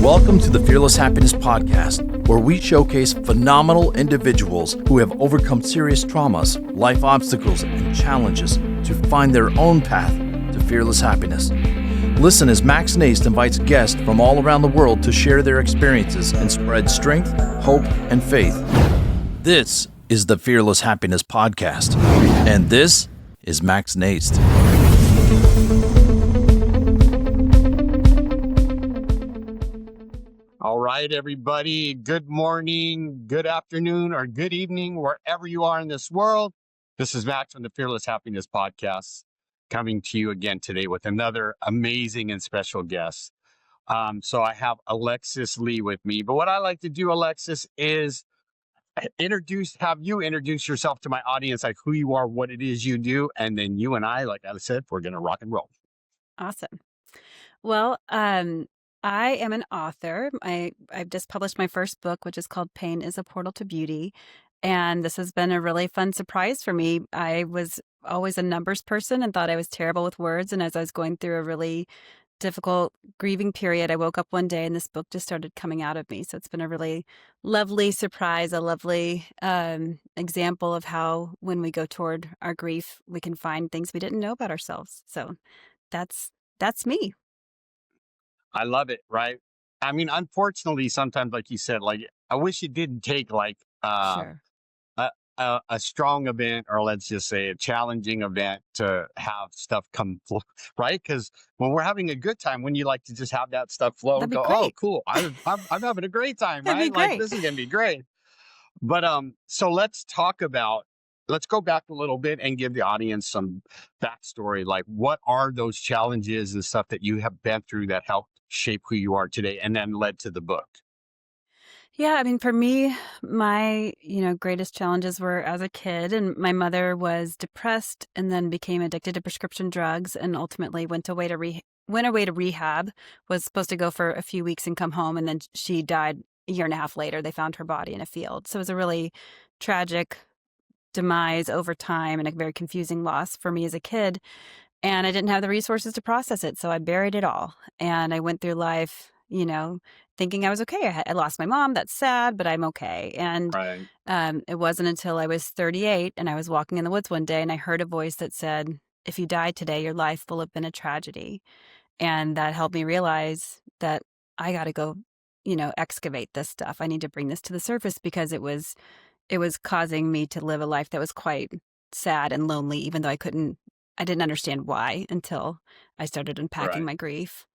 Welcome to the Fearless Happiness Podcast, where we showcase phenomenal individuals who have overcome serious traumas, life obstacles, and challenges to find their own path to fearless happiness. Listen as Max Njist invites guests from all around the world to share their experiences and spread strength, hope, and faith. This is the Fearless Happiness Podcast, and this is Max Njist. All right, everybody. Good morning, good afternoon, or good evening, wherever you are in this world. This is Max from the Fearless Happiness Podcast, coming to you again today with another amazing and special guest. So I have Alexis Leigh with me. But what I like to do, Alexis, is have you introduce yourself to my audience, like who you are, what it is you do, and then you and I, like I said, we're going to rock and roll. Awesome. Well, I am an author. I've just published my first book, which is called Pain is a Portal to Beauty. And this has been a really fun surprise for me. I was always a numbers person and thought I was terrible with words. And as I was going through a really difficult grieving period, I woke up one day and this book just started coming out of me. So it's been a really lovely surprise, a lovely example of how when we go toward our grief, we can find things we didn't know about ourselves. So that's me. I love it, right? I mean, unfortunately, sometimes, like you said, like I wish it didn't take like Sure. a strong event, or let's just say a challenging event, to have stuff come flow, right? Because when we're having a good time, when you like to just have that stuff flow, That'd be go, oh, great. cool, I'm having a great time, That'd be right? Like great. this is gonna be great. But so let's go back a little bit and give the audience some backstory. Like, what are those challenges and stuff that you have been through that helped shape who you are today, and then led to the book? Yeah, I mean, for me, my, greatest challenges were as a kid, and my mother was depressed and then became addicted to prescription drugs and ultimately went away to rehab, was supposed to go for a few weeks and come home, and then she died a year and a half later. They found her body in a field. So it was a really tragic demise over time and a very confusing loss for me as a kid. And I didn't have the resources to process it. So I buried it all. And I went through life, thinking I was okay. I lost my mom. That's sad, but I'm okay. And Right. it wasn't until I was 38 and I was walking in the woods one day and I heard a voice that said, if you died today, your life will have been a tragedy. And that helped me realize that I got to go, excavate this stuff. I need to bring this to the surface because it was causing me to live a life that was quite sad and lonely, even though I didn't understand why until I started unpacking Right. my grief.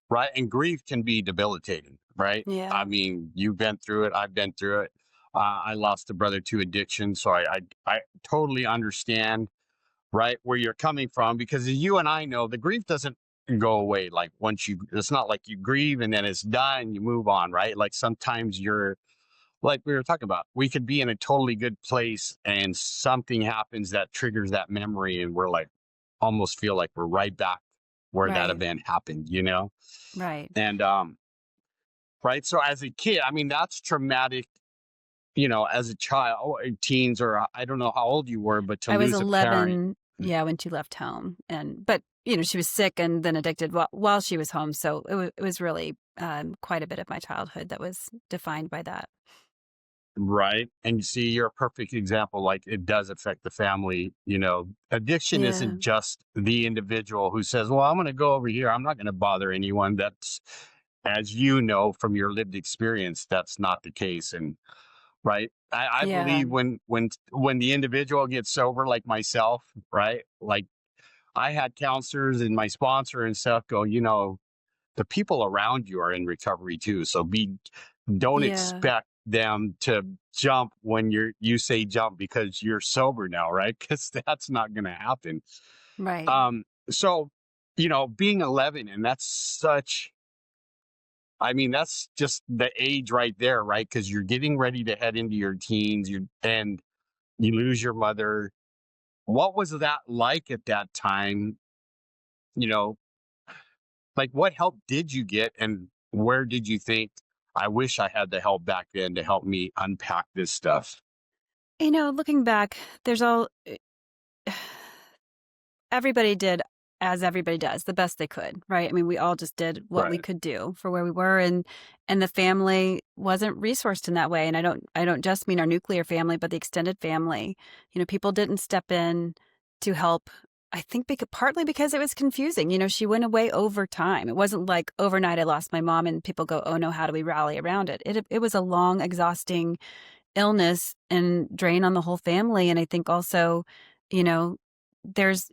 Right. And grief can be debilitating, right? Yeah. I mean, you've been through it. I've been through it. I lost a brother to addiction. So I totally understand, right, where you're coming from, because as you and I know, the grief doesn't go away. Like it's not like you grieve and then it's done, you move on, right? Like sometimes like we were talking about, we could be in a totally good place and something happens that triggers that memory. And we're like, almost feel like we're right back where that Right. event happened, Right. And, right. So as a kid, I mean, that's traumatic, as a child, or teens, or I don't know how old you were, but to I was lose a parent. 11, when she left home. But she was sick and then addicted while she was home. So it was really quite a bit of my childhood that was defined by that. Right. And you see, you're a perfect example. Like, it does affect the family. Addiction Yeah. isn't just the individual who says, well, I'm going to go over here, I'm not going to bother anyone. That's, as you know from your lived experience, that's not the case. And right. I Yeah. believe when the individual gets sober, like myself, right? Like, I had counselors and my sponsor and stuff go, the people around you are in recovery too. So don't Yeah. expect them to jump when you say jump because you're sober now, right? Because that's not going to happen. Right. So, being 11, and that's just the age right there, right? Because you're getting ready to head into your teens, and you lose your mother. What was that like at that time? Like, what help did you get, and where did you think, I wish I had the help back then to help me unpack this stuff? Looking back, everybody did as everybody does, the best they could, right? I mean, we all just did what we Right. could do for where we were, and the family wasn't resourced in that way. And I don't just mean our nuclear family, but the extended family. You know, people didn't step in to help. I think partly because it was confusing. You know, she went away over time. It wasn't like overnight I lost my mom and people go, "Oh no, how do we rally around it?" It was a long, exhausting illness and drain on the whole family. And I think also, you know, there's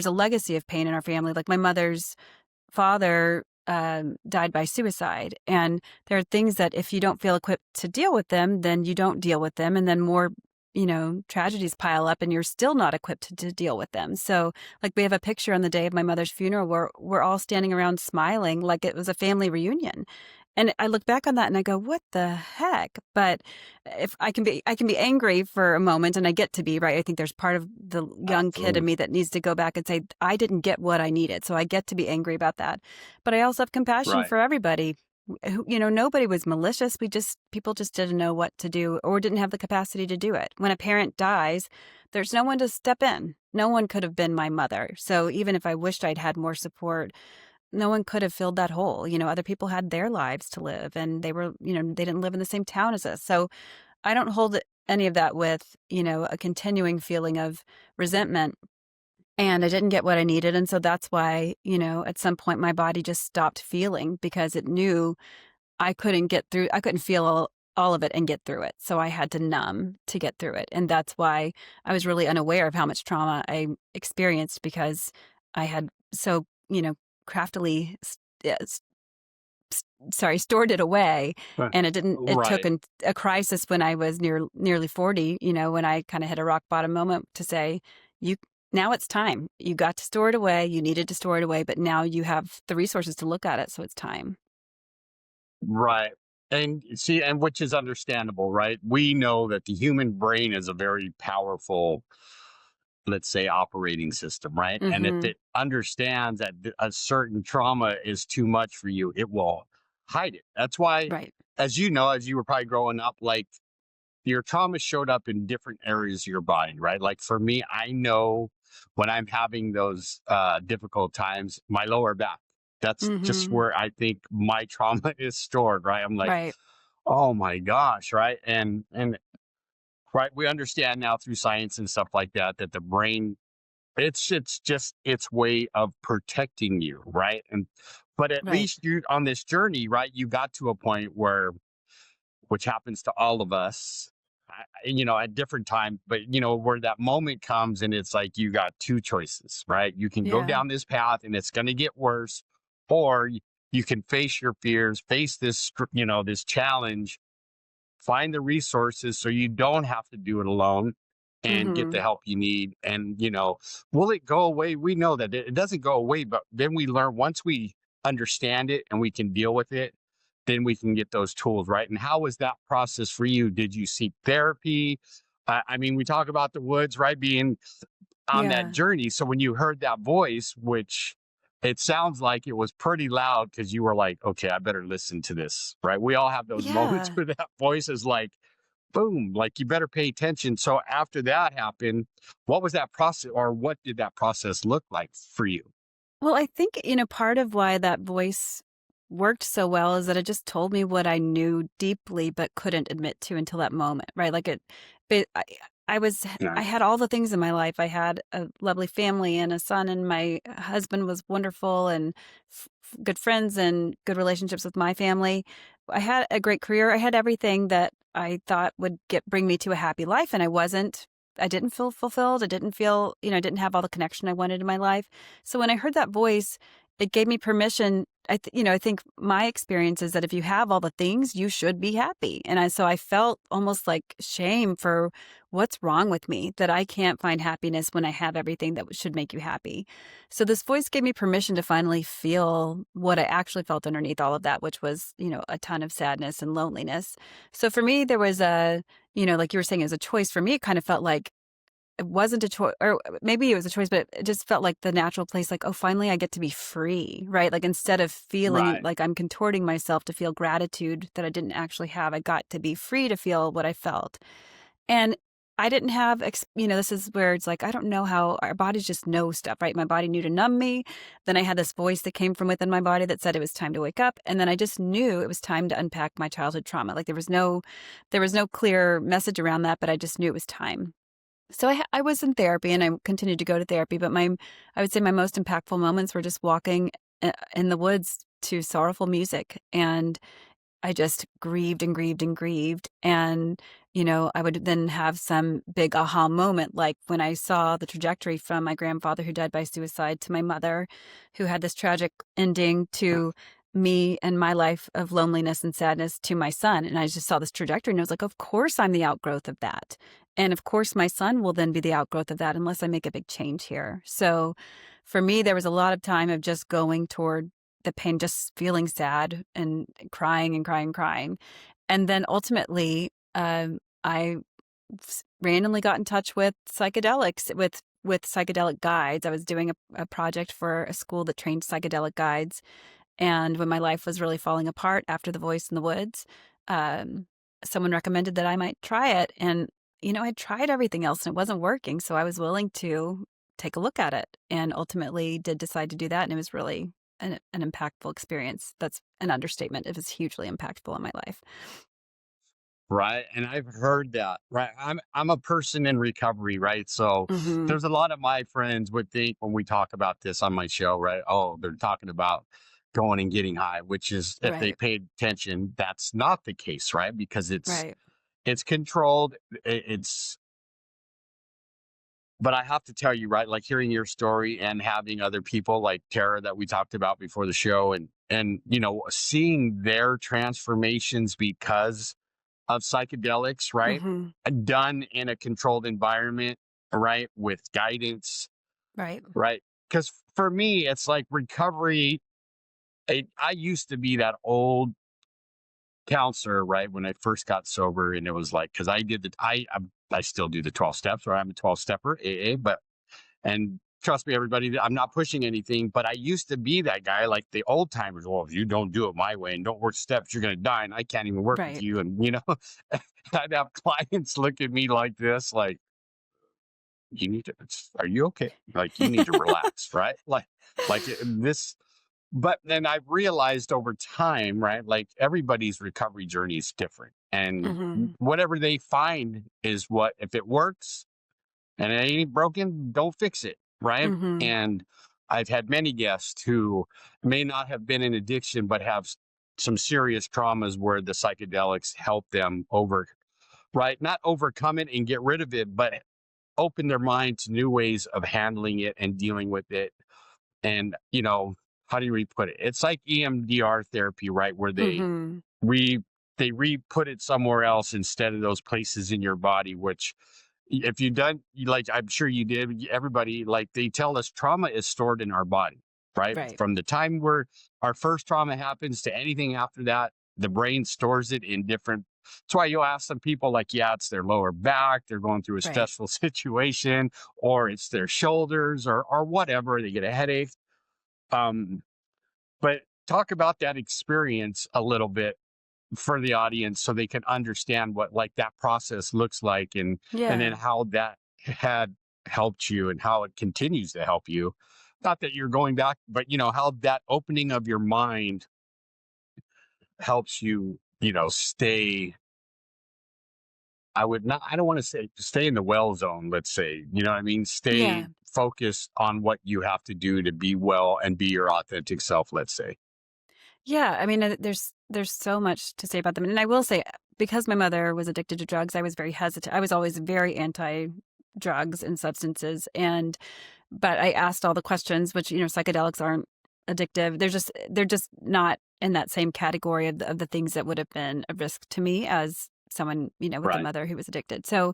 a legacy of pain in our family. Like my mother's father died by suicide, and there are things that if you don't feel equipped to deal with them, then you don't deal with them, and then more, you know, tragedies pile up, and you're still not equipped to deal with them. So, like we have a picture on the day of my mother's funeral where we're all standing around smiling like it was a family reunion. And I look back on that and I go, what the heck? But if I can be angry for a moment, and I get to be, right. I think there's part of the young kid in Absolutely. me that needs to go back and say, I didn't get what I needed. So I get to be angry about that. But I also have compassion Right. for everybody. You know, nobody was malicious. People just didn't know what to do or didn't have the capacity to do it. When a parent dies, there's no one to step in. No one could have been my mother. So even if I wished I'd had more support, no one could have filled that hole. You know, other people had their lives to live, and they were, you know, they didn't live in the same town as us. So I don't hold any of that with, you know, a continuing feeling of resentment. And I didn't get what I needed. And so that's why, you know, at some point my body just stopped feeling because it knew I couldn't feel all of it and get through it. So I had to numb to get through it. And that's why I was really unaware of how much trauma I experienced because I had so, you know, craftily stored it away. Right. And it took Right. a crisis when I was nearly 40, you know, when I kind of hit a rock bottom moment to say, you, now it's time. You got to store it away. You needed to store it away, but now you have the resources to look at it. So it's time. Right. And see, and which is understandable, right? We know that the human brain is a very powerful, let's say, operating system, right? And if Mm-hmm. it understands that a certain trauma is too much for you, it will hide it. That's why, Right. as you know, as you were probably growing up, like your trauma showed up in different areas of your body, right? Like for me, I know when I'm having those difficult times, my lower back. That's just Mm-hmm. where I think my trauma is stored, right? I'm like, Right. oh my gosh, right? And right, we understand now through science and stuff like that that the brain it's just its way of protecting you, right? And but at Right. least you on this journey, right? You got to a point where which happens to all of us, you know, at different times, but you know, where that moment comes and it's like you got two choices, right? You can go Yeah. down this path and it's going to get worse, or you can face your fears, face this, you know, this challenge, find the resources so you don't have to do it alone and get Mm-hmm. the help you need. And, you know, will it go away? We know that it doesn't go away, but then we learn once we understand it and we can deal with it, then we can get those tools, right? And how was that process for you? Did you seek therapy? I mean, we talk about the woods, right? Being on that Yeah. journey. So when you heard that voice, which it sounds like it was pretty loud because you were like, okay, I better listen to this, right? We all have those moments Yeah. where that voice is like, boom, like you better pay attention. So after that happened, what was that process or what did that process look like for you? Well, I think, you know, part of why that voice worked so well is that it just told me what I knew deeply but couldn't admit to until that moment, right? Like but I Yeah. had all the things in my life. I had a lovely family and a son, and my husband was wonderful, and good friends and good relationships with my family. I had a great career. I had everything that I thought would bring me to a happy life, and I didn't feel fulfilled. I didn't feel, you know, I didn't have all the connection I wanted in my life. So when I heard that voice, it gave me permission. You know, I think my experience is that if you have all the things, you should be happy. So I felt almost like shame for what's wrong with me that I can't find happiness when I have everything that should make you happy. So this voice gave me permission to finally feel what I actually felt underneath all of that, which was, you know, a ton of sadness and loneliness. So for me, there was you know, like you were saying, as a choice for me, it kind of felt like it wasn't a choice, or maybe it was a choice, but it just felt like the natural place, like, oh, finally I get to be free, right? Like instead of feeling Right. like I'm contorting myself to feel gratitude that I didn't actually have, I got to be free to feel what I felt. And I didn't have, this is where it's like, I don't know how our bodies just know stuff, right? My body knew to numb me. Then I had this voice that came from within my body that said it was time to wake up. And then I just knew it was time to unpack my childhood trauma. Like there was no clear message around that, but I just knew it was time. So I was in therapy and I continued to go to therapy, but I would say my most impactful moments were just walking in the woods to sorrowful music. And I just grieved and grieved and grieved. And, I would then have some big aha moment, like when I saw the trajectory from my grandfather who died by suicide to my mother, who had this tragic ending, to me and my life of loneliness and sadness to my son. And I just saw this trajectory and I was like, of course I'm the outgrowth of that. And of course my son will then be the outgrowth of that unless I make a big change here. So for me, there was a lot of time of just going toward the pain, just feeling sad and crying and crying and crying. And then ultimately, I randomly got in touch with psychedelics, with psychedelic guides. I was doing a project for a school that trained psychedelic guides. And when my life was really falling apart after The Voice in the Woods, someone recommended that I might try it. And, I tried everything else and it wasn't working. So I was willing to take a look at it, and ultimately did decide to do that. And it was really an impactful experience. That's an understatement. It was hugely impactful in my life. Right. And I've heard that. Right. I'm a person in recovery, right? So Hmm. there's a lot of my friends would think when we talk about this on my show, right? Oh, they're talking about going and getting high, which is, if they Right. paid attention, that's not the case, right? Because Right. it's controlled. It's But I have to tell you, right, like hearing your story and having other people like Tara that we talked about before the show, and seeing their transformations because of psychedelics, right? Hmm. Done in a controlled environment, right? With guidance, Right. right? Because for me, it's like recovery. I used to be that old counselor, right? When I first got sober, and it was like, because I still do the 12 steps, or I'm a 12 stepper, AA, but, and trust me, everybody, I'm not pushing anything, but I used to be that guy, like the old timers. Well, if you don't do it my way and don't work steps, you're going to die. And I can't even work with Right. you. And, I'd have clients look at me like this, like, are you okay? Like, you need to relax, right? This, but then I've realized over time, right? Like everybody's recovery journey is different. And Hmm. whatever they find is what, if it works and it ain't broken, don't fix it. Right. Hmm. And I've had many guests who may not have been in addiction, but have some serious traumas where the psychedelics help them right? Not overcome it and get rid of it, but open their mind to new ways of handling it and dealing with it. And, how do you put it? It's like EMDR therapy, right? Where Hmm. re they re-put it somewhere else instead of those places in your body, which, if you done, like I'm sure you did, everybody, like they tell us trauma is stored in our body, right? Right. From the time where our first trauma happens to anything after that, the brain stores it in different. That's why you'll ask some people, like, yeah, it's their lower back, they're going through a Right. stressful situation, or it's their shoulders, or whatever, they get a headache. Um, but talk about that experience a little bit for the audience so they can understand what like that process looks like, and then Yeah. how that had helped you and how it continues to help you. Not that you're going back, but how that opening of your mind helps you, stay. I don't want to say stay in the well zone, let's say, what I mean? Stay Yeah. focused on what you have to do to be well and be your authentic self, let's say. Yeah. I mean, there's so much to say about them. And I will say, because my mother was addicted to drugs, I was very hesitant. I was always very anti drugs and substances. But I asked all the questions, which, psychedelics aren't addictive. They're just not in that same category of the things that would have been a risk to me as someone, with a Right. mother who was addicted. So,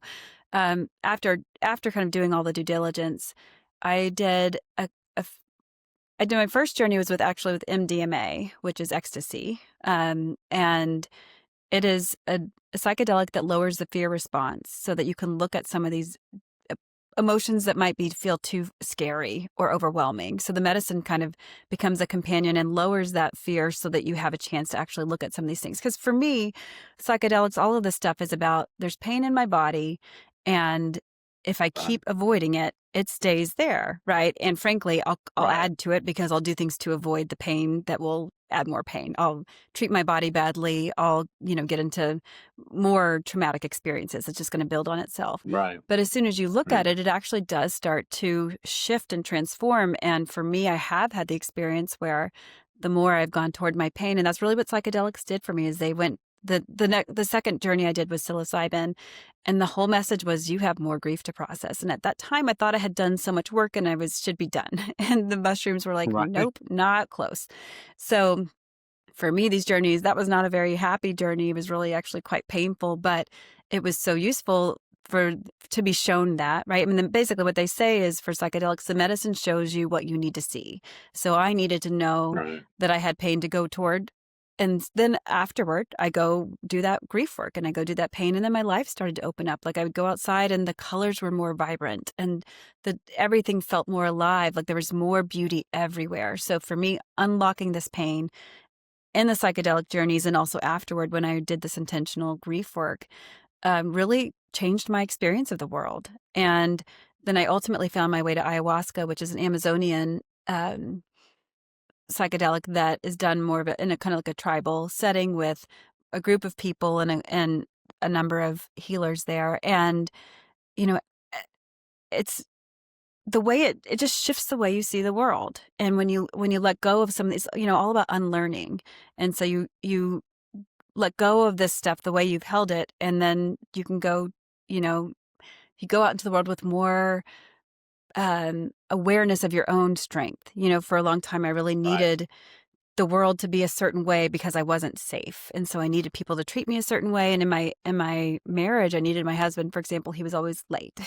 after kind of doing all the due diligence, I did I did my first journey was with MDMA, which is ecstasy. And it is a psychedelic that lowers the fear response so that you can look at some of these e- emotions that might feel too scary or overwhelming. So the medicine kind of becomes a companion and lowers that fear so that you have a chance to actually look at some of these things. Because for me, psychedelics, all of this stuff is about there's pain in my body. And if I Right. keep avoiding it, it stays there, right? And frankly, I'll Right. add to it because I'll do things to avoid the pain that will add more pain. I'll treat my body badly. I'll, get into more traumatic experiences. It's just going to build on itself. Right. But as soon as you look Right. at it, it actually does start to shift and transform. And for me, I have had the experience where the more I've gone toward my pain, and that's really what psychedelics did for me, is they went the second journey I did was psilocybin, and the whole message was you have more grief to process. And at that time, I thought I had done so much work and I should be done. And the mushrooms were like, Right. nope, not close. So for me, these journeys, that was not a very happy journey. It was really actually quite painful, but it was so useful to be shown that, right? I mean, basically what they say is for psychedelics, the medicine shows you what you need to see. So I needed to know Right. that I had pain to go toward. And then afterward, I go do that grief work and I go do that pain. And then my life started to open up. Like I would go outside and the colors were more vibrant and everything felt more alive. Like there was more beauty everywhere. So for me, unlocking this pain in the psychedelic journeys and also afterward when I did this intentional grief work really changed my experience of the world. And then I ultimately found my way to ayahuasca, which is an Amazonian psychedelic that is done more of in a kind of like a tribal setting with a group of people and a number of healers there. And, you know, it's the way it just shifts the way you see the world. And when you let go of some of these, all about unlearning. And so you let go of this stuff the way you've held it, and then you can go, you go out into the world with more awareness of your own strength. For a long time, I really Right. needed the world to be a certain way because I wasn't safe. And so I needed people to treat me a certain way. And in my marriage, I needed my husband, for example, he was always late.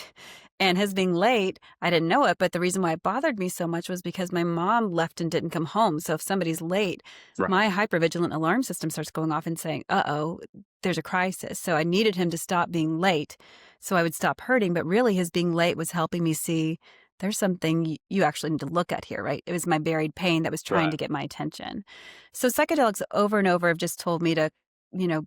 And his being late, I didn't know it, but the reason why it bothered me so much was because my mom left and didn't come home. So if somebody's late, Right. my hypervigilant alarm system starts going off and saying, uh-oh, there's a crisis. So I needed him to stop being late so I would stop hurting. But really his being late was helping me see there's something you actually need to look at here, right? It was my buried pain that was trying to Right. get my attention. So psychedelics over and over have just told me to,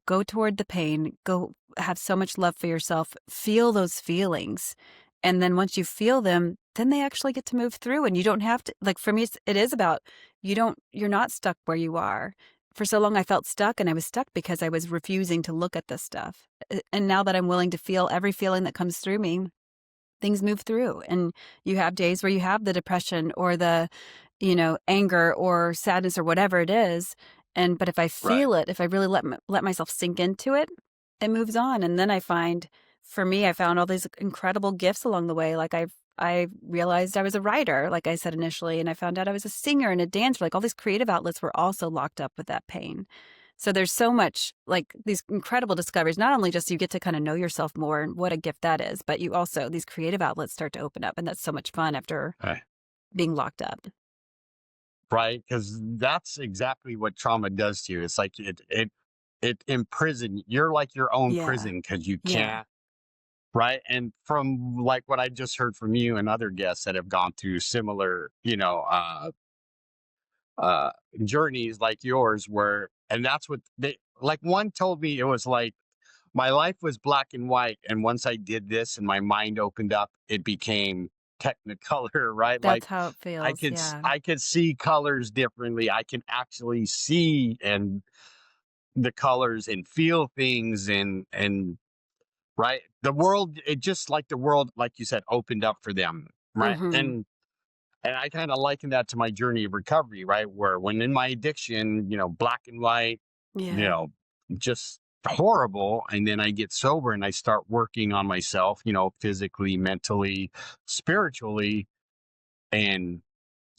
go toward the pain, go have so much love for yourself, feel those feelings. And then once you feel them, then they actually get to move through and you don't have to, like for me, it is about, you're not stuck where you are. For so long I felt stuck and I was stuck because I was refusing to look at this stuff. And now that I'm willing to feel every feeling that comes through me, things move through. And you have days where you have the depression or the, anger or sadness or whatever it is. But if I Right. feel it, if I really let myself sink into it, it moves on. And then for me, I found all these incredible gifts along the way. Like I realized I was a writer, like I said initially, and I found out I was a singer and a dancer. Like all these creative outlets were also locked up with that pain. So there's so much, like these incredible discoveries, not only just you get to kind of know yourself more and what a gift that is, but you also, these creative outlets start to open up. And that's so much fun after Right. being locked up. Right. Because that's exactly what trauma does to you. It's like it imprison. You're like your own Yeah. prison because you Yeah. can't. Right. And from like what I just heard from you and other guests that have gone through similar, uh, journeys like yours, where, and that's what they like. One told me it was like my life was black and white, and once I did this and my mind opened up, it became technicolor. Right. Like That's how it feels. Yeah. I could see colors differently. I can actually see and the colors and feel things and right, the world, it just like the world, like you said, opened up for them. Right. Mm-hmm. And I kind of liken that to my journey of recovery, right? Where when in my addiction, black and white, you Yeah. know, just horrible. And then I get sober and I start working on myself, physically, mentally, spiritually. And,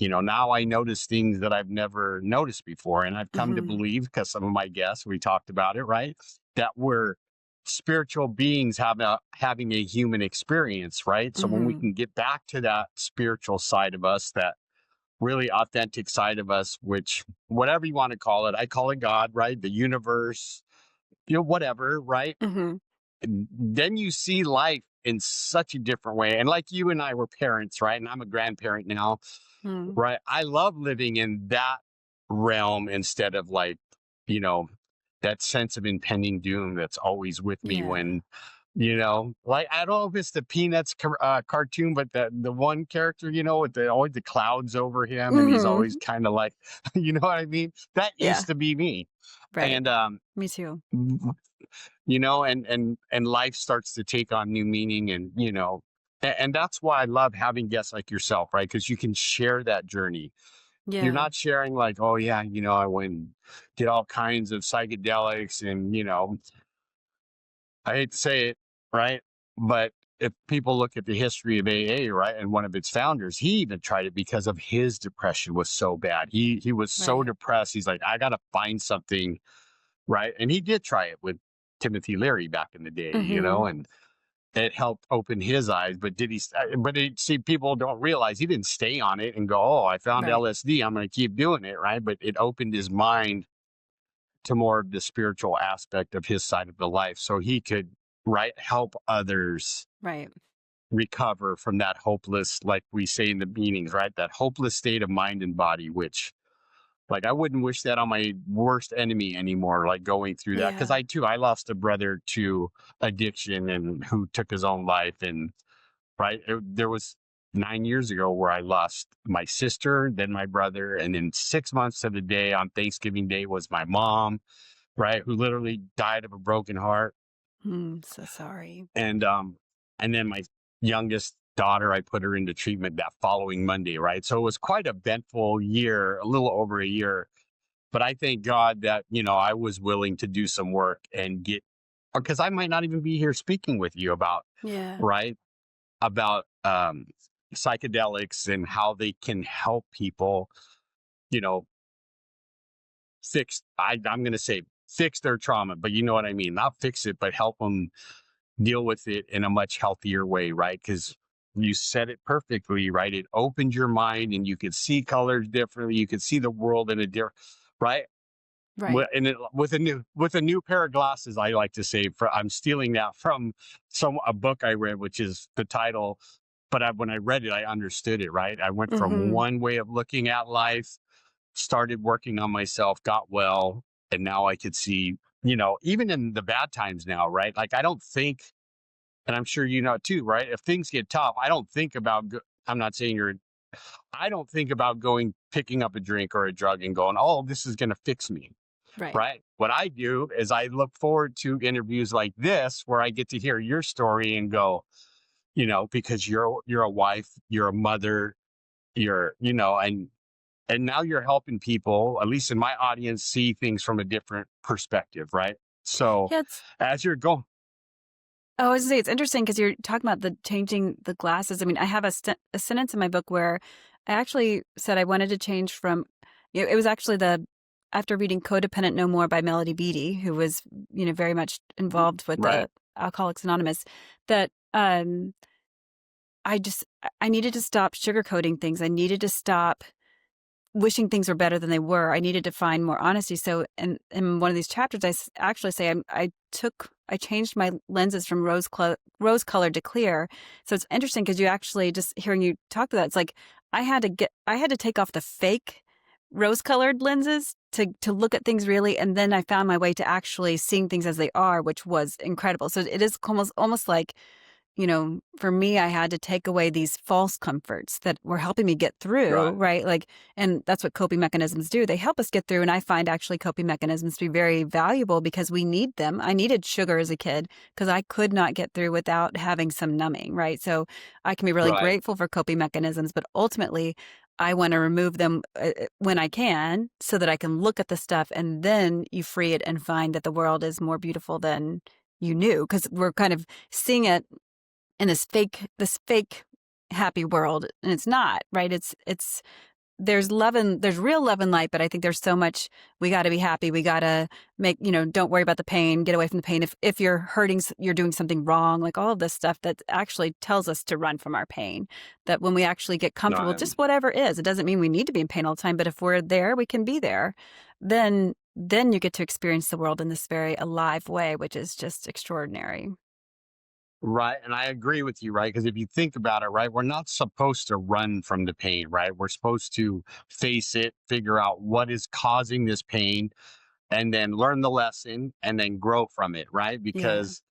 now I notice things that I've never noticed before. And I've come to Mm-hmm. believe, because some of my guests, we talked about it, right? That we're spiritual beings having a human experience, right? So when we Mm-hmm. can get back to that spiritual side of us, that really authentic side of us, which whatever you want to call it, I call it God, right? The universe, whatever, right? Mm-hmm. And then you see life in such a different way. And like you and I were parents, right? And I'm a grandparent now, Mm-hmm. right? I love living in that realm instead of like, you know, that sense of impending doom that's always with me Yeah. when Like, I don't know if it's the Peanuts cartoon, but the one character, with always the clouds over him, and he's always Hmm. kind of like, you know what I mean? That Yeah. used to be me. Right. And Me too. and life starts to take on new meaning, and that's why I love having guests like yourself, right? Because you can share that journey. You're Yeah. not sharing like, oh yeah, I went and did all kinds of psychedelics, and I hate to say it, right? But if people look at the history of AA, right, and one of its founders, he even tried it because of his depression was so bad. He was so Right. depressed. He's like, I gotta find something, right? And he did try it with Timothy Leary back in the day, Hmm. and it helped open his eyes. But did he? But see, people don't realize he didn't stay on it and go, "Oh, I found Right. LSD. I'm going to keep doing it," right? But it opened his mind to more of the spiritual aspect of his side of the life, so he could, right, help others Right. recover from that hopeless, like we say in the meanings, right, that hopeless state of mind and body, which, like, I wouldn't wish that on my worst enemy anymore, like going through that. Cause Yeah. I lost a brother to addiction and who took his own life. And right, there was 9 years ago where I lost my sister, then my brother. And then 6 months to the day on Thanksgiving Day was my mom, right, who literally died of a broken heart. So sorry. And then my youngest daughter, I put her into treatment that following Monday, right? So it was quite a eventful year, a little over a year. But I thank God that, I was willing to do some work and because I might not even be here speaking with you about, Yeah. right, about psychedelics and how they can help people, you know, I'm going to say fix their trauma, but you know what I mean? Not fix it, but help them deal with it in a much healthier way, right? Because you said it perfectly, right? It opened your mind and you could see colors differently. You could see the world in a different, right? Right. And with a new pair of glasses, I like to say, I'm stealing that from a book I read, which is the title. But when I read it, I understood it. Right, I went from Hmm. one way of looking at life, started working on myself, got well, and now I could see. Even in the bad times now, right? Like I don't think, and I'm sure too, right? If things get tough, I don't think about. I'm not saying you're. I don't think about picking up a drink or a drug and going, "Oh, this is going to fix me." Right. Right. What I do is I look forward to interviews like this where I get to hear your story and go, because you're a wife, you're a mother, and now you're helping people, at least in my audience, see things from a different perspective, right? So Yeah. It's as you're going, Oh, I was gonna say it's interesting because you're talking about the changing the glasses. I mean, I have a sentence in my book where I actually said I wanted to change from, it was actually after reading Codependent No More by Melody Beattie, who was, very much involved with right, the Alcoholics Anonymous, that I needed to stop sugarcoating things. I needed to stop wishing things were better than they were. I needed to find more honesty. So in one of these chapters, actually say I changed my lenses from rose colored to clear. So it's interesting because you actually, just hearing you talk to that, it's like I had to take off the fake rose colored lenses to look at things really, and then I found my way to actually seeing things as they are, which was incredible. So it is almost like, for me, I had to take away these false comforts that were helping me get through, right, right? Like, and that's what coping mechanisms do. They help us get through. And I find actually coping mechanisms to be very valuable because we need them. I needed sugar as a kid because I could not get through without having some numbing, right? So I can be really right, grateful for coping mechanisms, but ultimately, I want to remove them when I can so that I can look at the stuff and then you free it and find that the world is more beautiful than you knew, because we're kind of seeing it in this fake happy world, and it's not, right. It's there's love, and there's real love and light, but I think there's so much. We got to be happy, we got to make, don't worry about the pain, get away from the pain. If you're hurting, you're doing something wrong, like all of this stuff that actually tells us to run from our pain. That when we actually get no, comfortable, just whatever is, it doesn't mean we need to be in pain all the time, but if we're there, we can be there. Then you get to experience the world in this very alive way, which is just extraordinary. right. And I agree with you, right? Because if you think about it, right, we're not supposed to run from the pain, right? We're supposed to face it, figure out what is causing this pain, and then learn the lesson and then grow from it, right? Yeah. Because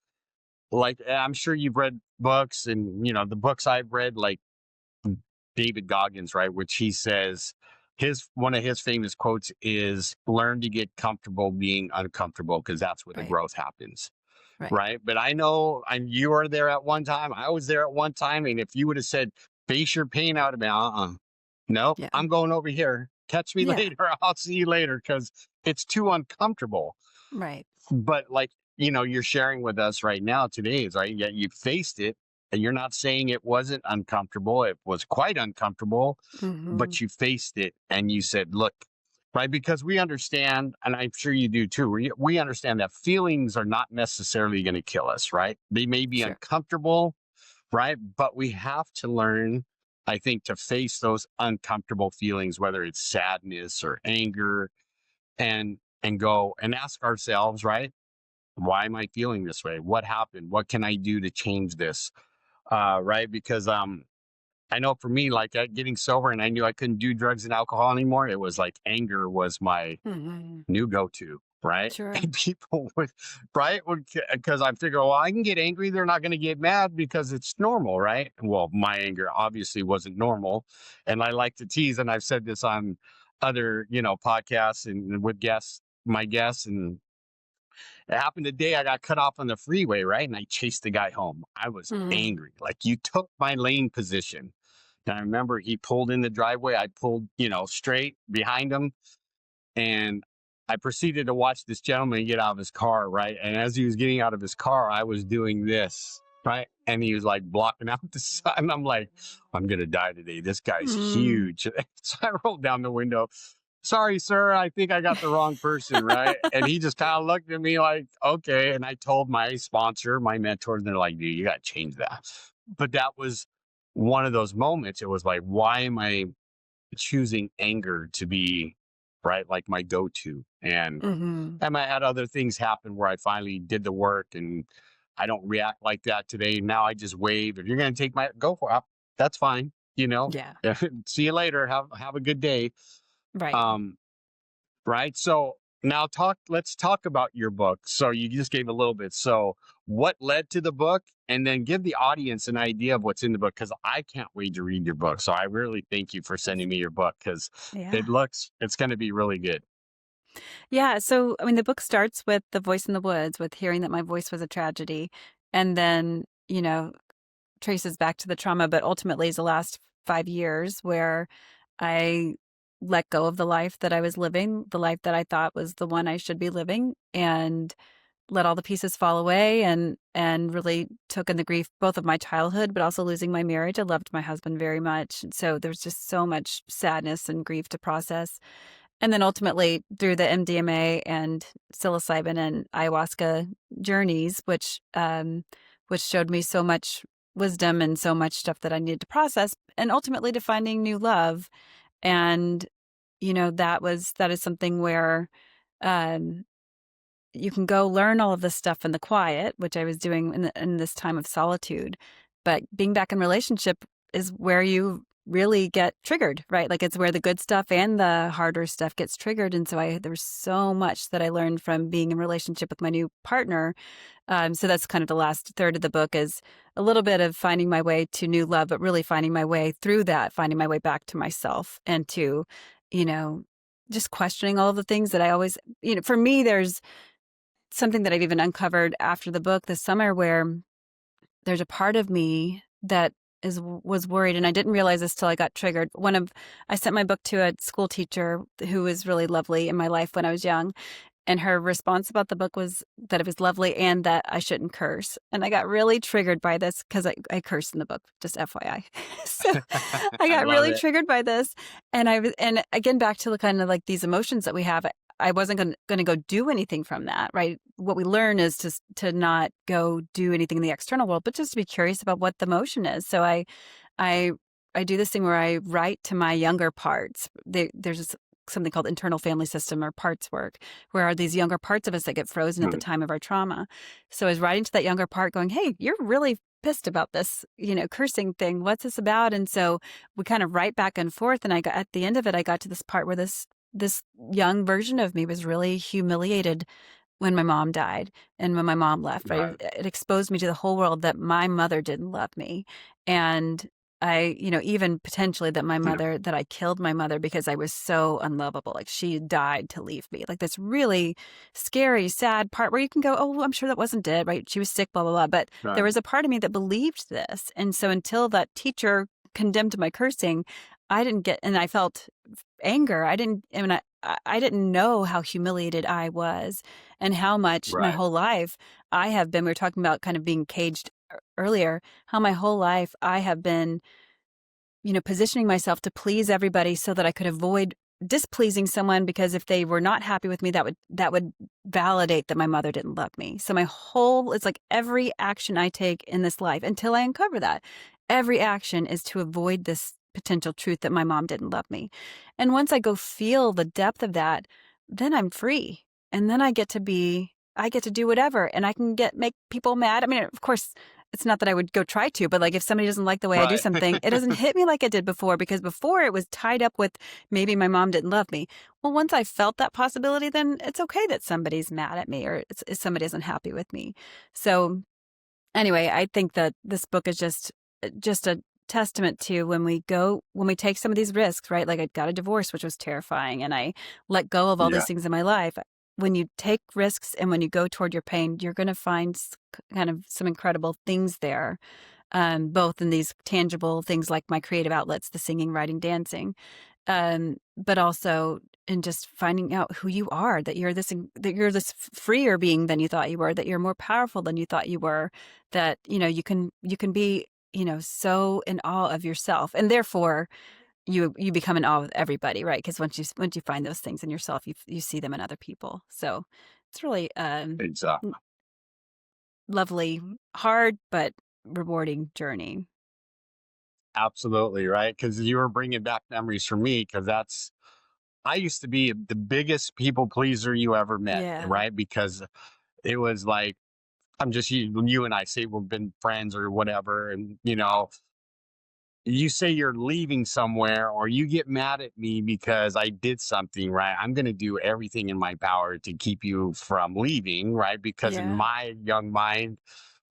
like I'm sure you've read books, and the books I've read, like David Goggins, right, which he says his one of his famous quotes is learn to get comfortable being uncomfortable, because that's where the Right. growth happens. Right. Right. But I know, and you were there at one time. I was there at one time. And if you would have said, face your pain, I would have been, nope, Yeah. I'm going over here. Catch me Yeah. later. I'll see you later, because it's too uncomfortable. Right. But like, you're sharing with us right now today is right. Yeah, you faced it, and you're not saying it wasn't uncomfortable. It was quite uncomfortable, Mm-hmm. but you faced it and you said, look, right? Because we understand, and I'm sure you do too, we understand that feelings are not necessarily going to kill us, right? They may be Sure. uncomfortable, right? But we have to learn, I think, to face those uncomfortable feelings, whether it's sadness or anger, and go and ask ourselves, right? Why am I feeling this way? What happened? What can I do to change this? Right? Because I know for me, like getting sober, and I knew I couldn't do drugs and alcohol anymore. It was like anger was my Mm-hmm. new go-to, right? Sure. And people would, right? Because I figure, well, I can get angry. They're not going to get mad because it's normal, right? Well, my anger obviously wasn't normal. And I like to tease, and I've said this on other, podcasts and with my guests, and it happened today. I got cut off on the freeway, right? And I chased the guy home. I was Mm-hmm. angry. Like, you took my lane position. And I remember he pulled in the driveway. I pulled, straight behind him. And I proceeded to watch this gentleman get out of his car, right? And as he was getting out of his car, I was doing this, right? And he was like blocking out the sun. I'm like, I'm going to die today. This guy's Mm-hmm. huge. So I rolled down the window. Sorry, sir, I think I got the wrong person, right? And he just kind of looked at me like, okay. And I told my sponsor, my mentor, and they're like, dude, you got to change that. But that was one of those moments. It was like, why am I choosing anger to be, right, like my go-to? And Mm-hmm. I might had other things happen where I finally did the work, and I don't react like that today. Now I just wave. If you're going to take go for it, that's fine. Yeah. See you later. Have a good day. Right. Um, right. So now let's talk about your book. So you just gave a little bit. So what led to the book, and then give the audience an idea of what's in the book, because I can't wait to read your book. So I really thank you for sending me your book, because Yeah. it's going to be really good. Yeah. So, I mean, the book starts with the voice in the woods, with hearing that my voice was a tragedy, and then, traces back to the trauma, but ultimately is the last 5 years where I let go of the life that I was living, the life that I thought was the one I should be living, and let all the pieces fall away, and really took in the grief both of my childhood, but also losing my marriage. I loved my husband very much. So there's just so much sadness and grief to process. And then ultimately through the MDMA and psilocybin and ayahuasca journeys, which showed me so much wisdom and so much stuff that I needed to process, and ultimately to finding new love. And, that is something where, um, you can go learn all of this stuff in the quiet, which I was doing in this time of solitude. But being back in relationship is where you really get triggered, right? Like, it's where the good stuff and the harder stuff gets triggered. And so there was so much that I learned from being in relationship with my new partner. So that's kind of the last third of the book, is a little bit of finding my way to new love, but really finding my way through that, finding my way back to myself, and to, you know, just questioning all of the things that I always, for me, there's something that I've even uncovered after the book this summer, where there's a part of me that was worried, and I didn't realize this till I got triggered. I sent my book to a school teacher who was really lovely in my life when I was young, and her response about the book was that it was lovely and that I shouldn't curse. And I got really triggered by this, because I curse in the book, just FYI. So I I got love really it. triggered by this. And again, back to the kind of like these emotions that we have, I wasn't going to go do anything from that, right? What we learn is to not go do anything in the external world, but just to be curious about what the emotion is. So I do this thing where I write to my younger parts. There's something called internal family system, or parts work, where are these younger parts of us that get frozen at the time of our trauma. So I was writing to that younger part going, hey, you're really pissed about this, cursing thing. What's this about? And so we kind of write back and forth. And at the end of it, I got to this part where this young version of me was really humiliated when my mom died and when my mom left, right? Right. It exposed me to the whole world that my mother didn't love me. And I, even potentially that that I killed my mother because I was so unlovable. Like she died to leave me. Like this really scary, sad part where you can go, oh, well, I'm sure that wasn't it, right? She was sick, blah, blah, blah. But there Right. was a part of me that believed this. And so until that teacher condemned my cursing, I didn't get, and I felt anger. I didn't know how humiliated I was and how much my Right. whole life I have been, we were talking about kind of being caged earlier, how my whole life I have been, positioning myself to please everybody so that I could avoid displeasing someone, because if they were not happy with me, that would validate that my mother didn't love me. So it's like every action I take in this life until I uncover that, every action is to avoid this potential truth that my mom didn't love me. And once I go feel the depth of that, then I'm free. And then I get to do whatever, and I can make people mad. I mean, of course, it's not that I would go try to, but like if somebody doesn't like the way I do Right. something, it doesn't hit me like it did before, because before it was tied up with maybe my mom didn't love me. Well, once I felt that possibility, then it's okay that somebody's mad at me or somebody isn't happy with me. So anyway, I think that this book is just a testament to when we take some of these risks, right? Like I got a divorce, which was terrifying, and I let go of all Yeah. these things in my life. When you take risks and when you go toward your pain, you're going to find kind of some incredible things there, both in these tangible things like my creative outlets, the singing, writing, dancing, but also in just finding out who you are, that you're this freer being than you thought you were, that you're more powerful than you thought you were, that you can be so in awe of yourself, and therefore you become in awe of everybody, right? Because once you find those things in yourself, you see them in other people. So it's really Exactly. lovely, hard but rewarding journey. Absolutely. Right. Because you were bringing back memories for me, because I used to be the biggest people pleaser you ever met. Yeah, Right. Because it was like, you and I say we've been friends or whatever. And, you say you're leaving somewhere or you get mad at me because I did something, right? I'm going to do everything in my power to keep you from leaving, right? Because in yeah, my young mind,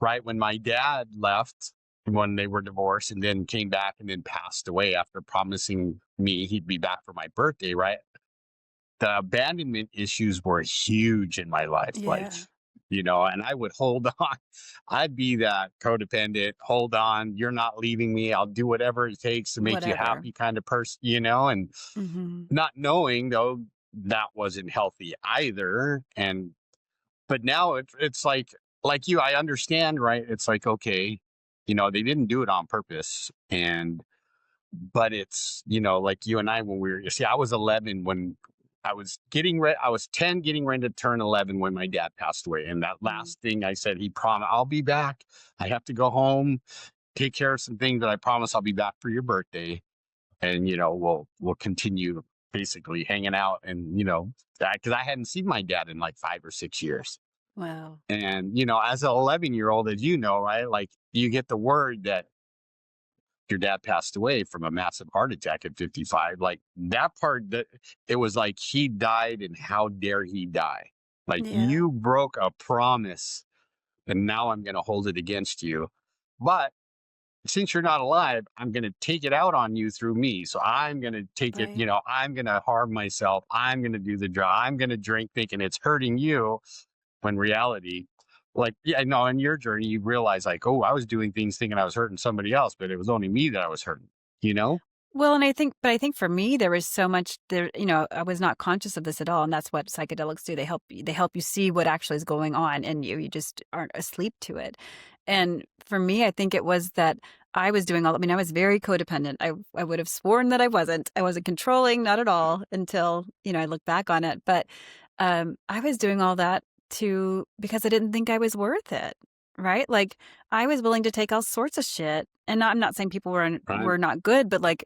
right, when my dad left, when they were divorced and then came back and then passed away after promising me he'd be back for my birthday, right? The abandonment issues were huge in my life. Like, yeah, and I would hold on. I'd be that codependent, hold on, you're not leaving me. I'll do whatever it takes to make you whatever. happy kind of person, and Hmm. not knowing though that wasn't healthy either. But now it's like you, I understand, right? It's like, okay, they didn't do it on purpose. But it's, like you and I, when you see, I was 11 when I was 10 getting ready to turn 11 when my dad passed away. And that Mm. last thing I said, he promised, I'll be back. I have to go home, take care of some things that I promise I'll be back for your birthday. And, we'll continue basically hanging out and, because I hadn't seen my dad in like 5 or 6 years. Wow. And, as an 11-year-old, as you know, right, like you get the word that your dad passed away from a massive heart attack at 55. Like that part, that it was like he died and how dare he die? Like Yeah. you broke a promise and now I'm going to hold it against you. But since you're not alive, I'm going to take it out on you through me. So I'm going to take it, Right. I'm going to harm myself. I'm going to do the job. I'm going to drink thinking it's hurting you, when reality, like, yeah, no, in your journey, you realize like, oh, I was doing things thinking I was hurting somebody else, but it was only me that I was hurting, you know? Well, and I think for me, there was so much there, I was not conscious of this at all. And that's what psychedelics do. They help you see what actually is going on in you. You just aren't asleep to it. And for me, I think it was that I was doing I mean, I was very codependent. I would have sworn that I wasn't. I wasn't controlling, not at all, until, I look back on it. But I was doing all that because I didn't think I was worth it. Right? Like I was willing to take all sorts of shit. And I'm not saying people Right. were not good, but like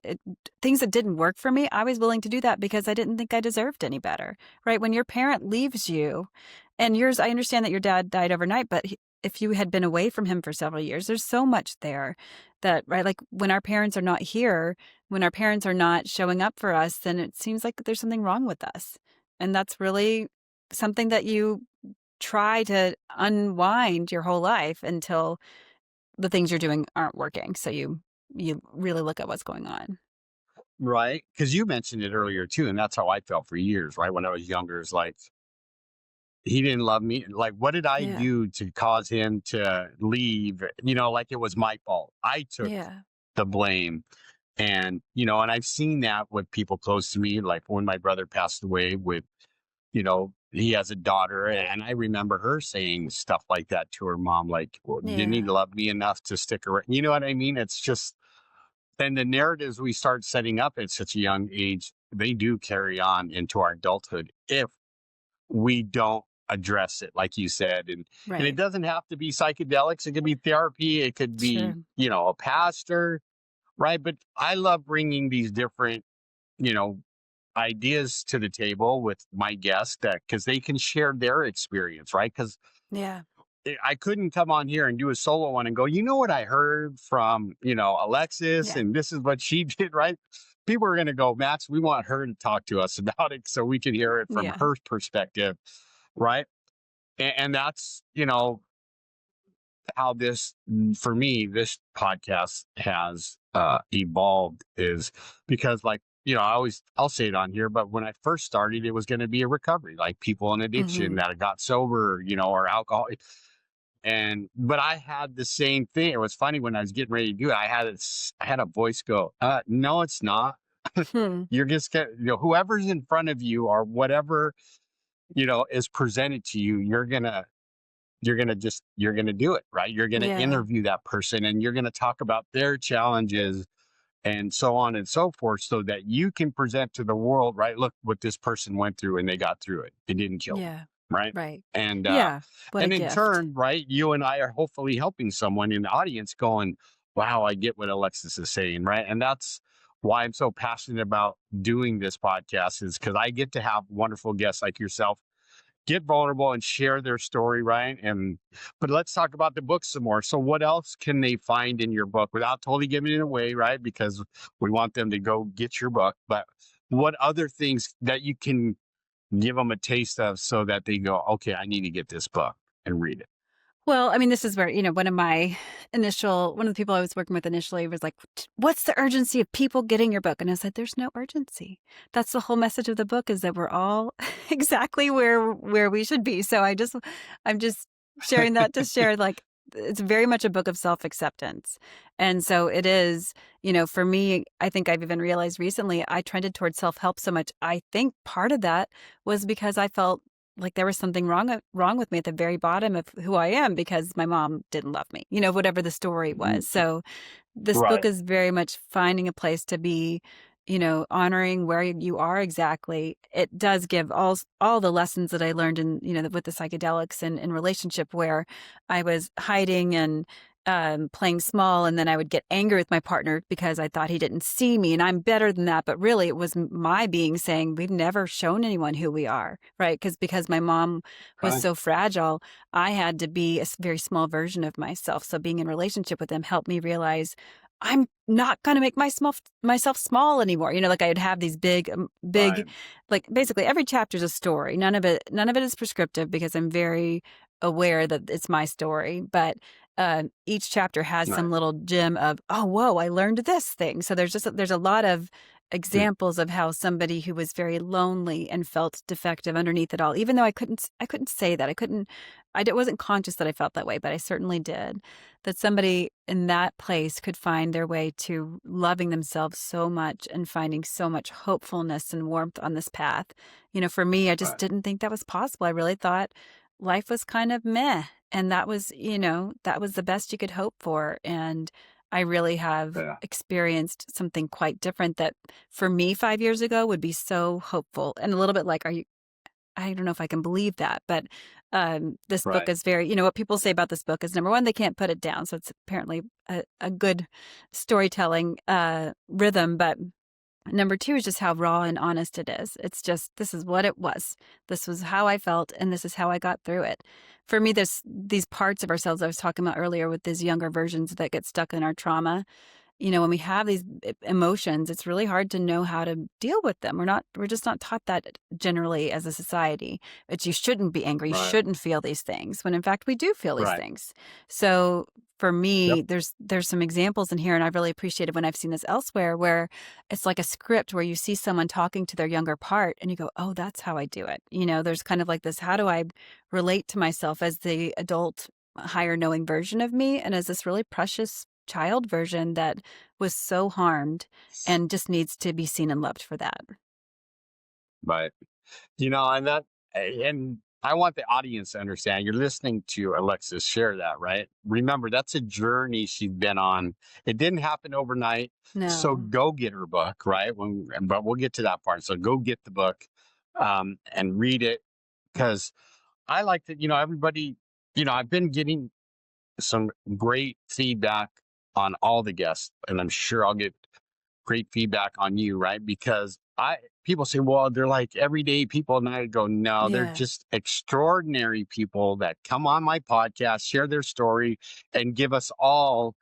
things that didn't work for me, I was willing to do that because I didn't think I deserved any better. Right? When your parent leaves you, and I understand that your dad died overnight, but if you had been away from him for several years, there's so much there that, right? Like when our parents are not here, when our parents are not showing up for us, then it seems like there's something wrong with us. And that's really something that you try to unwind your whole life until the things you're doing aren't working. So you really look at what's going on. Right. Because you mentioned it earlier too. And that's how I felt for years, right? When I was younger, it's like, he didn't love me. Like, what did I Yeah. do to cause him to leave? Like it was my fault. I took Yeah. the blame. And, and I've seen that with people close to me, like when my brother passed away he has a daughter. And I remember her saying stuff like that to her mom, like, well, didn't he Yeah. love me enough to stick around? You know what I mean? It's just, and the narratives we start setting up at such a young age, they do carry on into our adulthood if we don't address it, like you said. And it Right. doesn't have to be psychedelics. It could be therapy. It could be, Sure. a pastor, right? But I love bringing these different, you know, ideas to the table with my guests that because they can share their experience, right? Because Yeah. I couldn't come on here and do a solo one and go, you know what I heard from, Alexis, Yeah. and this is what she did, right? People are going to go, Max, we want her to talk to us about it so we can hear it from Yeah. her perspective, right? And that's, how for me, this podcast has evolved is because like, I'll say it on here, but when I first started, it was going to be a recovery, like people in addiction Hmm. that got sober, or alcohol. But I had the same thing. It was funny when I was getting ready to do it. I had a voice go, no, it's not. Hmm. You're just whoever's in front of you or whatever, is presented to you, you're gonna do it, right? You're gonna Yeah. interview that person and you're gonna talk about their challenges and so on and so forth so that you can present to the world, right? Look what this person went through and they got through it. It didn't kill them, Yeah. right? Right. And Yeah. What a in gift. turn, right, you and I are hopefully helping someone in the audience going, wow, I get what Alexis is saying, right? And that's why I'm so passionate about doing this podcast is because I get to have wonderful guests like yourself get vulnerable and share their story, right? But let's talk about the book some more. So what else can they find in your book without totally giving it away, right? Because we want them to go get your book. But what other things that you can give them a taste of so that they go, okay, I need to get this book and read it. Well, I mean, this is where, one of the people I was working with initially was like, what's the urgency of people getting your book? And I said, there's no urgency. That's the whole message of the book is that we're all exactly where we should be. So I'm just sharing that to share, like, it's very much a book of self-acceptance. And so it is, for me, I think I've even realized recently, I trended towards self-help so much. I think part of that was because I felt like there was something wrong with me at the very bottom of who I am because my mom didn't love me, whatever the story was. So this book Right. is very much finding a place to be, honoring where you are exactly. It does give all the lessons that I learned in, with the psychedelics and in relationship where I was hiding and playing small, and then I would get angry with my partner because I thought he didn't see me, and I'm better than that. But really, it was my being saying we've never shown anyone who we are, right? Because my mom was Right. so fragile, I had to be a very small version of myself. So being in relationship with him helped me realize I'm not going to make myself small anymore. Like I'd have these big, Right. like basically every chapter is a story. None of it is prescriptive because I'm very aware that it's my story, but each chapter has some Right. little gem of, oh, whoa, I learned this thing. So there's a lot of Mm. examples of how somebody who was very lonely and felt defective underneath it all, even though I couldn't say that. Wasn't conscious that I felt that way, but I certainly did. That somebody in that place could find their way to loving themselves so much and finding so much hopefulness and warmth on this path. For me, I just Right. didn't think that was possible. I really thought life was kind of meh. And that was the best you could hope for. And I really have Yeah. experienced something quite different that for me 5 years ago would be so hopeful and a little bit like, I don't know if I can believe that, but this book Right. is very, what people say about this book is number one, they can't put it down. So it's apparently a good storytelling rhythm. But number two is just how raw and honest it is. It's just, this is what it was. This was how I felt, and this is how I got through it. For me, there's these parts of ourselves I was talking about earlier with these younger versions that get stuck in our trauma. when we have these emotions, it's really hard to know how to deal with them. We're just not taught that generally as a society. It's you shouldn't be angry, you Right. shouldn't feel these things, when in fact we do feel these Right. things. So for Yep. me, there's some examples in here, and I've really appreciated when I've seen this elsewhere, where it's like a script where you see someone talking to their younger part and you go, oh, that's how I do it. There's kind of like this, how do I relate to myself as the adult, higher knowing version of me, and as this really precious child version that was so harmed and just needs to be seen and loved for that. Right. And and I want the audience to understand you're listening to Alexis share that, right? Remember, that's a journey she's been on. It didn't happen overnight. So No. go get her book, right? But we'll get to that part. So go get the book and read it, because I like that, everybody, I've been getting some great feedback on all the guests, and I'm sure I'll get great feedback on you, right? Because people say, well, they're like everyday people. And I go, no, they're Yeah. just extraordinary people that come on my podcast, share their story, and give us all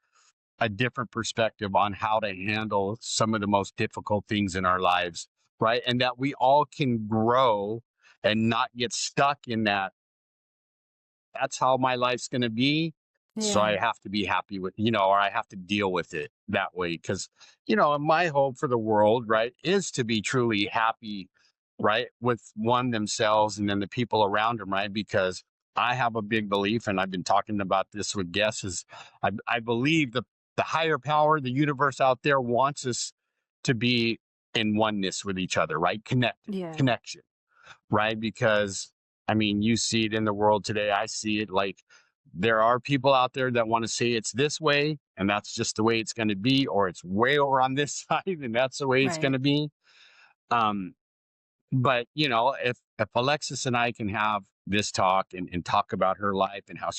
a different perspective on how to handle some of the most difficult things in our lives, right? And that we all can grow and not get stuck in that. That's how my life's going to be. So Yeah. I have to be happy with, or I have to deal with it that way. Cause, my hope for the world, right, is to be truly happy, right, with one themselves and then the people around them, right? Because I have a big belief, and I've been talking about this with guests, is I believe the higher power, the universe out there wants us to be in oneness with each other, right? Connected, Yeah. connection, right? Because I mean, you see it in the world today. I see it, like, there are people out there that want to say it's this way and that's just the way it's going to be, or it's way over on this side and that's the way it's going Right. to be. Um, but if Alexis and I can have this talk and talk about her life and how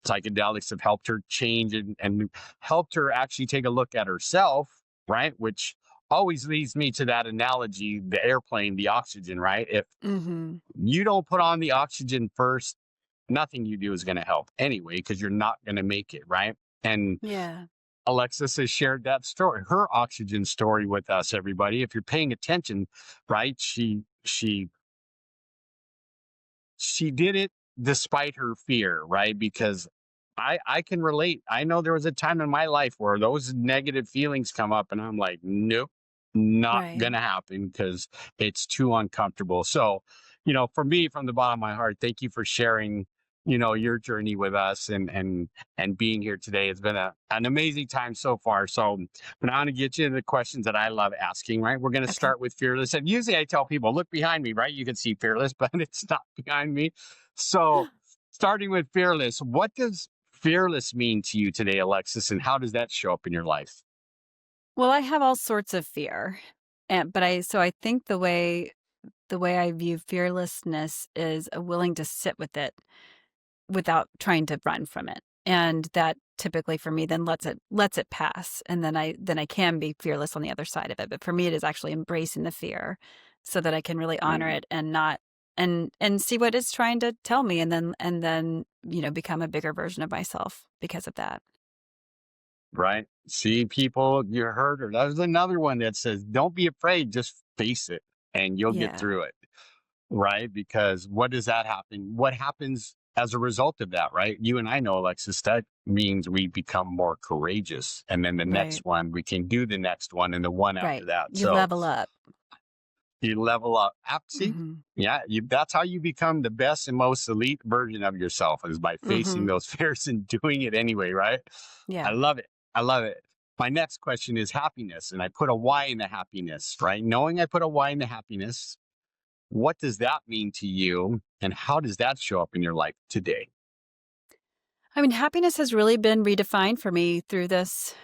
psychedelics have helped her change and helped her actually take a look at herself, right? Which always leads me to that analogy, the airplane, the oxygen, right? If Mm-hmm. you don't put on the oxygen first, nothing you do is going to help anyway, because you're not going to make it, right? And Yeah. Alexis has shared that story, her oxygen story, with us, everybody. If you're paying attention, right? She did it despite her fear, right? Because I can relate. I know there was a time in my life where those negative feelings come up and I'm like, nope, not Right. gonna happen because it's too uncomfortable. So, for me, from the bottom of my heart, thank you for sharing, your journey with us and being here today. It's been an amazing time so far. So but I want to get you into the questions that I love asking, right? We're going to Okay. start with fearless. And usually I tell people, look behind me, right? You can see fearless, but it's not behind me. So starting with fearless, what does fearless mean to you today, Alexis? And how does that show up in your life? Well, I have all sorts of fear. So I think the way I view fearlessness is willing to sit with it without trying to run from it. And that typically for me then lets it pass. And then I can be fearless on the other side of it. But for me it is actually embracing the fear so that I can really honor Mm, it and not and see what it's trying to tell me, and then become a bigger version of myself because of that. right? See, people, you heard her. There's another one that says, don't be afraid, just face it and you'll get Yeah. through it. Right? Because what does that happen? What happens as a result of that, right? You and I know, Alexis, that means we become more courageous. And then the Right. next one, we can do the next one and the one after Right. that. You So level up. you level up. See, Mhm. yeah, that's how you become the best and most elite version of yourself, is by facing Mhm. those fears and doing it anyway, right? I Yeah. love it. I love it. My next question is happiness. And I put a Y in the happiness, right? Knowing I put a Y in the happiness, what does that mean to you? And how does that show up in your life today? I mean, happiness has really been redefined for me through this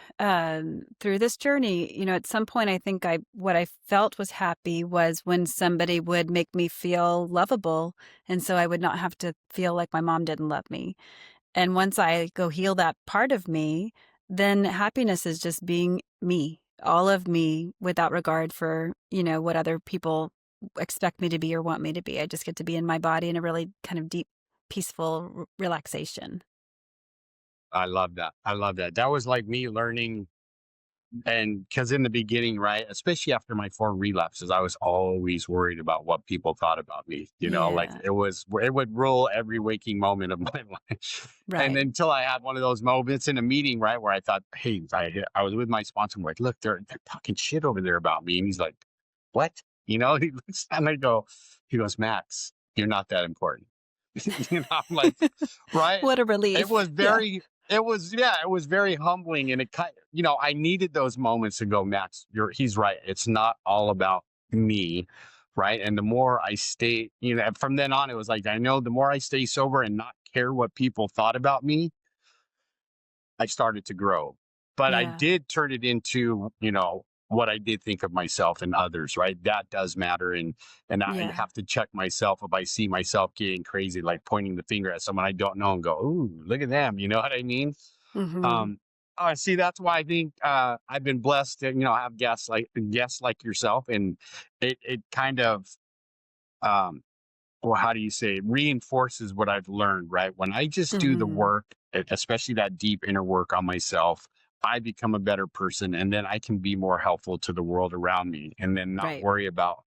journey. At some point, I think what I felt was happy was when somebody would make me feel lovable, and so I would not have to feel like my mom didn't love me. And once I go heal that part of me, then happiness is just being me, all of me, without regard for what other people expect me to be or want me to be. I just get to be in my body in a really kind of deep, peaceful relaxation. I love that. I love that. That was like me learning. And because in the beginning, right, especially after my 4 relapses, I was always worried about what people thought about me. Like Yeah. it would rule every waking moment of my life. And Right. until I had one of those moments in a meeting, right, where I thought, hey, I was with my sponsor, I'm like, look, they're talking shit over there about me. And he's like, what? He looks and he goes, Max, you're not that important. I'm like, right. What a It relief. was Yeah. it was very humbling, and I needed those moments to go, Max, he's right. It's not all about me, right? And the more I stay, from then on, it was like, I know the more I stay sober and not care what people thought about me, I started to grow. But I Yeah. did turn it into, what I did think of myself and others, right? That does matter. And I Yeah. have to check myself if I see myself getting crazy, like pointing the finger at someone I don't know and go, ooh, look at them. You know what I mean? Hmm. Um, see, that's why I think I've been blessed to, have guests like yourself. And it kind of well, how do you say, reinforces what I've learned, right? When I just do the Hmm. work, especially that deep inner work on myself, I become a better person, and then I can be more helpful to the world around me, and then not Right. worry about,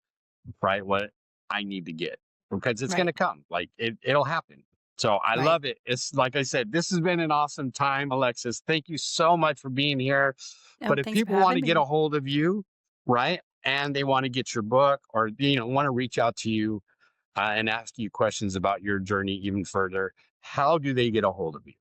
right, what I need to get, because it's going Right. to come. Like it'll happen. So I Right. love it. It's like I said, this has been an awesome time, Alexis. Thank you so much for being here. Oh, But if thanks for people want having to get a me. hold of you, right, and they want to get your book, or want to reach out to you, and ask you questions about your journey even further, how do they get a hold of you?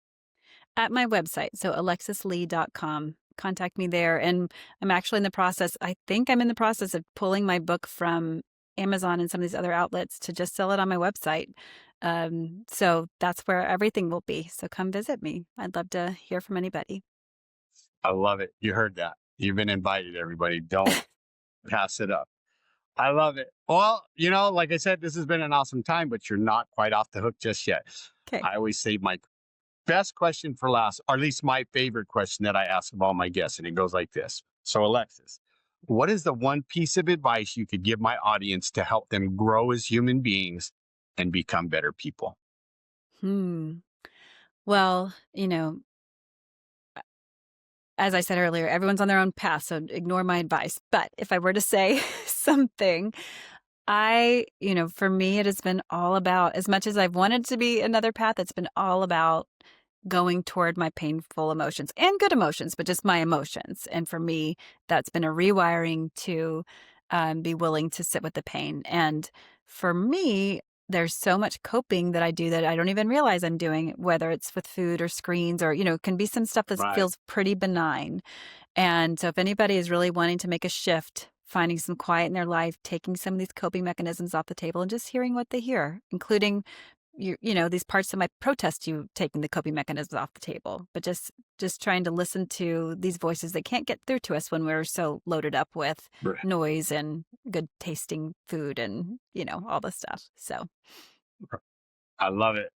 At my website, so alexisleigh.com. Contact me there. And I'm actually in the process, I think I'm in the process of pulling my book from Amazon and some of these other outlets to just sell it on my website. So that's where everything will be. So come visit me. I'd love to hear from anybody. I love it. You heard that. You've been invited, everybody. Don't pass it up. I love it. Well, like I said, this has been an awesome time, but you're not quite off the hook just yet. Okay. I always save my best question for last, or at least my favorite question that I ask of all my guests. And it goes like this. So, Alexis, what is the one piece of advice you could give my audience to help them grow as human beings and become better people? Hmm. Well, as I said earlier, everyone's on their own path, so ignore my advice. But if I were to say something, for me, it has been all about, as much as I've wanted to be another path, it's been all about going toward my painful emotions and good emotions, but just my emotions. And for me, that's been a rewiring to be willing to sit with the pain. And for me, there's so much coping that I do that I don't even realize I'm doing, whether it's with food or screens or, it can be some stuff that Right. feels pretty benign. And so if anybody is really wanting to make a shift, finding some quiet in their life, taking some of these coping mechanisms off the table and just hearing what they hear, including these parts that might protest you taking the coping mechanisms off the table, but just trying to listen to these voices that can't get through to us when we're so loaded up with Right. noise and good tasting food and, all this stuff. So I love it.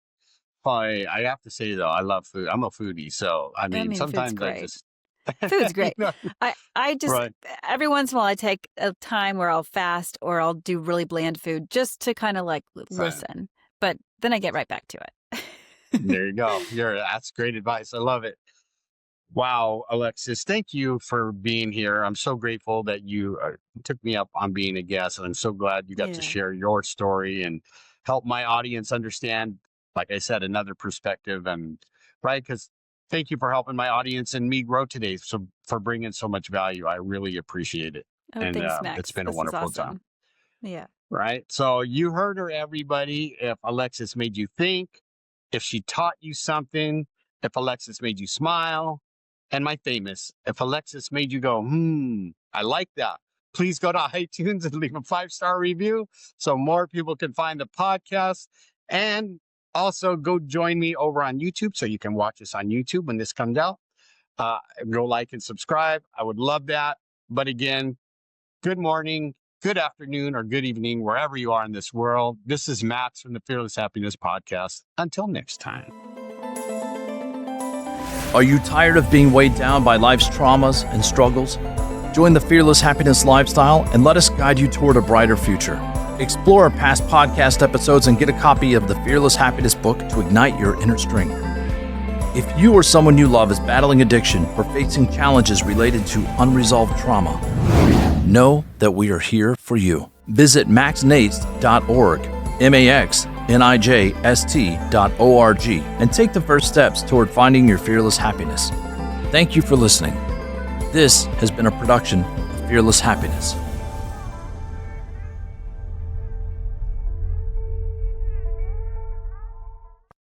I have to say though, I love food. I'm a foodie, so I I mean, mean, food's sometimes I great. just, Food's you great. know, I just right, every once in a while I take a time where I'll fast or I'll do really bland food just to kind of like right. listen. But then I get right back to it. There you go. That's great advice. I love it. Wow, Alexis, thank you for being here. I'm so grateful that you took me up on being a guest, and I'm so glad you got to Yeah. share your story and help my audience understand, like I said, another perspective. And right, because thank you for helping my audience and me grow today. So for bringing so much value, I really appreciate it, Oh, and thanks, it's Max. been a This is wonderful time. awesome. Yeah. Right. So you heard her, everybody. If Alexis made you think, if she taught you something, if Alexis made you smile, and my famous, if Alexis made you go, I like that. Please go to iTunes and leave a 5-star review so more people can find the podcast. And also go join me over on YouTube so you can watch us on YouTube when this comes out. Go like and subscribe. I would love that. But again, good morning, good afternoon, or good evening, wherever you are in this world. This is Max from the Fearless Happiness Podcast. Until next time. Are you tired of being weighed down by life's traumas and struggles? Join the Fearless Happiness lifestyle and let us guide you toward a brighter future. Explore our past podcast episodes and get a copy of the Fearless Happiness book to ignite your inner strength. If you or someone you love is battling addiction or facing challenges related to unresolved trauma, know that we are here for you. Visit maxnijst.org, maxnijst.org, and take the first steps toward finding your fearless happiness. Thank you for listening. This has been a production of Fearless Happiness.